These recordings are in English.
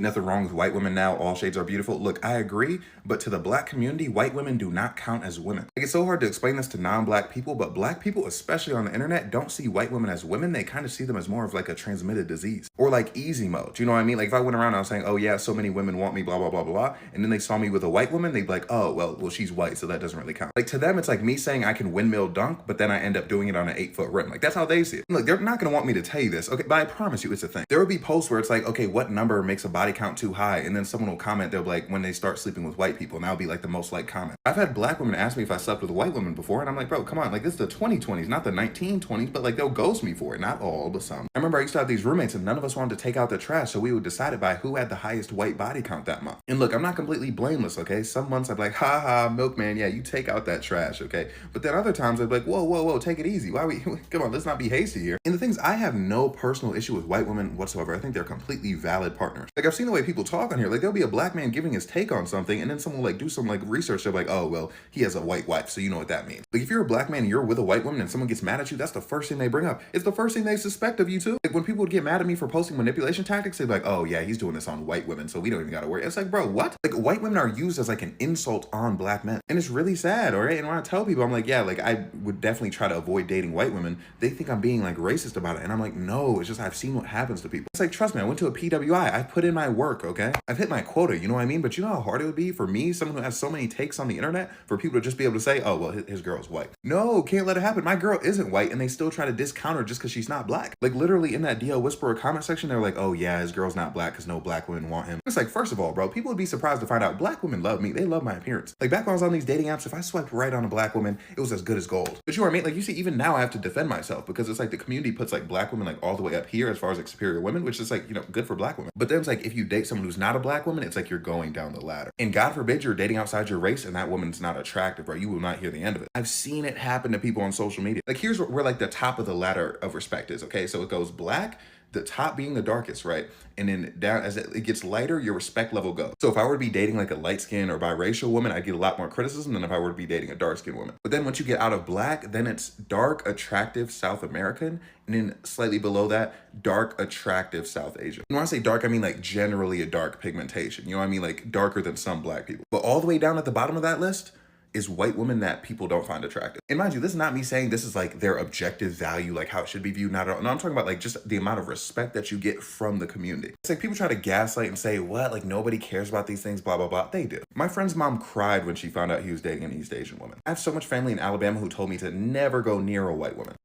Nothing wrong with white women now. All shades are beautiful. Look, I agree, but to the black community, white women do not count as women. Like, it's so hard to explain this to non-black people, but black people, especially on the internet, don't see white women as women. They kind of see them as more of like a transmitted disease or like easy mode. You know what I mean? Like if I went around and I was saying, oh yeah, so many women want me, blah, blah, blah, blah, and then they saw me with a white woman, they'd be like, oh, well, she's white, so that doesn't really count. Like to them, it's like me saying I can windmill dunk, but then I end up doing it on an 8-foot rim. Like that's how they see it. Look, they're not gonna want me to tell you this, okay? But I promise you it's a thing. There will be posts where it's like, okay, what number makes a body count too high? And then someone will comment, they'll be like, when they start sleeping with white people, and that'll be like the most liked comment. I've had black women ask me if I slept with a white woman before, and I'm like, bro, come on, like this is the 2020s, not the 1920s, but like they'll ghost me for it. Not all, but some. I remember I used to have these roommates and none of us wanted to take out the trash, so we would decide it by who had the highest white body count that month. And look, I'm not completely blameless, okay? Some months I'd be like, ha ha, milkman, yeah, you take out that trash, okay? But then other times I'd be like, whoa, whoa, whoa, take it easy. Why we, come on, let's not be hasty here. And the things, I have no personal issue with white women whatsoever. I think they're completely valid partners. Like I've seen the way people talk on here, like there'll be a black man giving his take on something and then someone will like do some like research. They're like, oh, well, he has a white wife, so you know what that means. Like if you're a black man and you're with a white woman and someone gets mad at you, that's the first thing they bring up. It's the first thing they suspect of you too. Like when people would get mad at me for posting manipulation tactics, they'd be like, oh yeah, he's doing this on white women, so we don't even gotta worry. It's like, bro, what? Like white women are used as like an insult on black men. And it's really sad, all right? And when I tell people, I'm like, yeah, like I would definitely try to avoid dating white women. They think I'm being like racist about it. And I'm like, no, it's just I've seen what happens to people. It's like, trust me, I went to a PWI. I put in my work, okay? I've hit my quota, you know what I mean? But you know how hard it would be for me, someone who has so many takes on the internet, for people to just be able to say, oh, well, his girl's white. No, can't let it happen. My girl isn't white, and they still try to discount her just because she's not black. Like literally in that DL Whisperer comment section, they're like, oh yeah, his girl's not black because no black women want him. It's like, first of all, bro, people would be surprised to find out black women love me. They love my appearance. Like back when I was on these dating apps, if I swiped right on a black woman, it was as good as gold. But you know what I mean? Like you see, even now I have to defend myself because it's like the community puts like black women like all the way up here as far as like superior women, which is like, you know, good for black women. But then it's like, if you date someone who's not a black woman, it's like you're going down the ladder. And God forbid you're dating outside your race and that woman's not attractive, bro. You will not hear the end of it. I've seen it happen to people on social media. Like here's where like the top of the ladder of respect is, okay? So it goes black, the top being the darkest, right? And then down as it gets lighter, your respect level goes. So if I were to be dating like a light skinned or biracial woman, I'd get a lot more criticism than if I were to be dating a dark skinned woman. But then once you get out of black, then it's dark, attractive South American. And then slightly below that, dark, attractive South Asian. And when I say dark, I mean like generally a dark pigmentation. You know what I mean? Like darker than some black people. But all the way down at the bottom of that list is white women that people don't find attractive. And mind you, this is not me saying this is like their objective value, like how it should be viewed, not at all. No, I'm talking about like just the amount of respect that you get from the community. It's like people try to gaslight and say, what, like nobody cares about these things, blah, blah, blah. They do. My friend's mom cried when she found out he was dating an East Asian woman. I have so much family in Alabama who told me to never go near a white woman.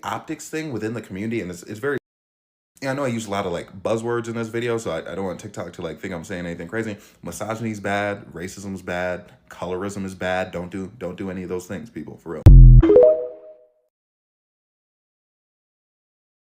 Optics thing within the community, and it's very, yeah, I know I use a lot of like buzzwords in this video, so I don't want TikTok to like think I'm saying anything crazy. Misogyny's bad, racism's bad, colorism is bad. Don't do any of those things, people, for real.